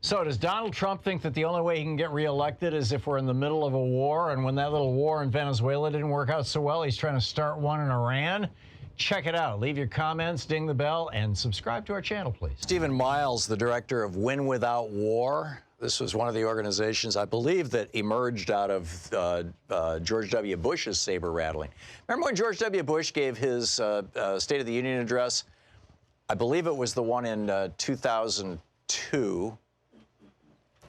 So does Donald Trump think that the only way he can get reelected is if we're in the middle of a war, and when that little war in Venezuela didn't work out so well, he's trying to start one in Iran? Check it out. Leave your comments, ding the bell, and subscribe to our channel, please. Stephen Miles, the director of Win Without War. This was one of the organizations, I believe, that emerged out of George W. Bush's saber rattling. Remember when George W. Bush gave his State of the Union address? I believe it was the one in 2002.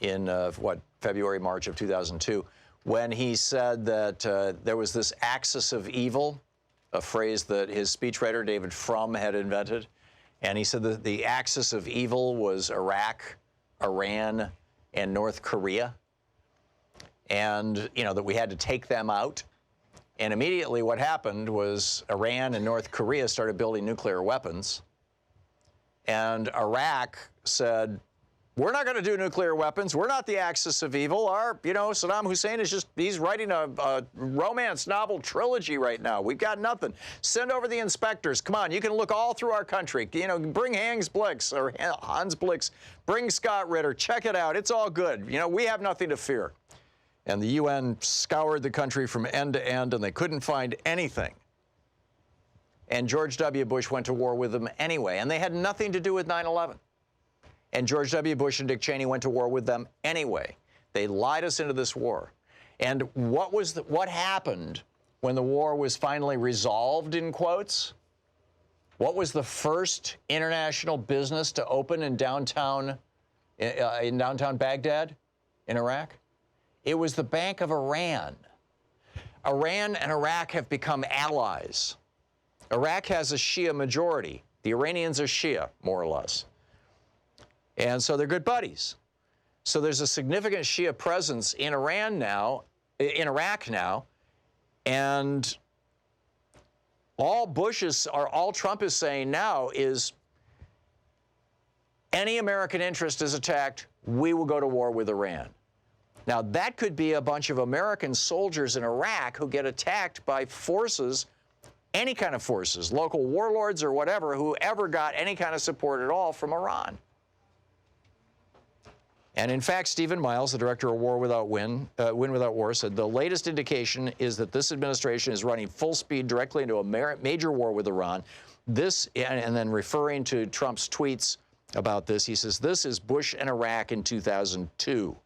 In February, March of 2002, when he said that there was this axis of evil, a phrase that his speechwriter David Frum had invented. And he said that the axis of evil was Iraq, Iran, and North Korea. And, you know, that we had to take them out. And immediately what happened was Iran and North Korea started building nuclear weapons. And Iraq said, we're not going to do nuclear weapons. We're not the axis of evil. Saddam Hussein is he's writing a romance novel trilogy right now. We've got nothing. Send over the inspectors. Come on, you can look all through our country. You know, bring Hans Blix. Bring Scott Ritter. Check it out. It's all good. You know, we have nothing to fear. And the UN scoured the country from end to end, and they couldn't find anything. And George W. Bush went to war with them anyway, and they had nothing to do with 9/11. And George W. Bush and Dick Cheney went to war with them anyway. They lied us into this war. And what happened when the war was finally resolved, in quotes? What was the first international business to open in downtown Baghdad in Iraq? It was the Bank of Iran. Iran and Iraq have become allies. Iraq has a Shia majority. The Iranians are Shia, more or less. And so they're good buddies. So there's a significant Shia presence in Iraq now, and all Trump is saying now is any American interest is attacked, we will go to war with Iran. Now that could be a bunch of American soldiers in Iraq who get attacked by forces, any kind of forces, local warlords or whatever, who ever got any kind of support at all from Iran. And in fact, Stephen Miles, the director of Win Without War, said the latest indication is that this administration is running full speed directly into a major war with Iran. And then referring to Trump's tweets about this, he says, this is Bush and Iraq in 2002.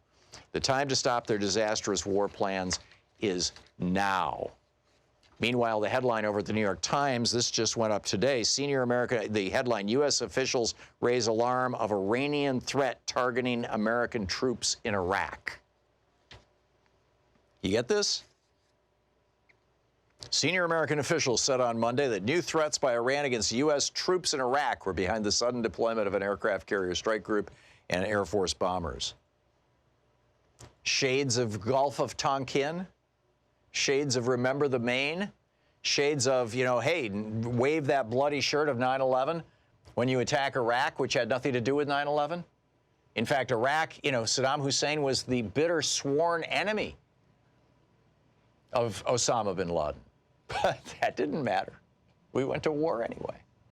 The time to stop their disastrous war plans is now. Meanwhile, the headline over at the New York Times, this just went up today, the headline, U.S. officials raise alarm of Iranian threat targeting American troops in Iraq. You get this? Senior American officials said on Monday that new threats by Iran against U.S. troops in Iraq were behind the sudden deployment of an aircraft carrier strike group and Air Force bombers. Shades of Gulf of Tonkin? Shades of Remember the Maine, shades of, hey, wave that bloody shirt of 9/11 when you attack Iraq, which had nothing to do with 9/11. In fact, Iraq, Saddam Hussein was the bitter sworn enemy of Osama bin Laden. But that didn't matter. We went to war anyway.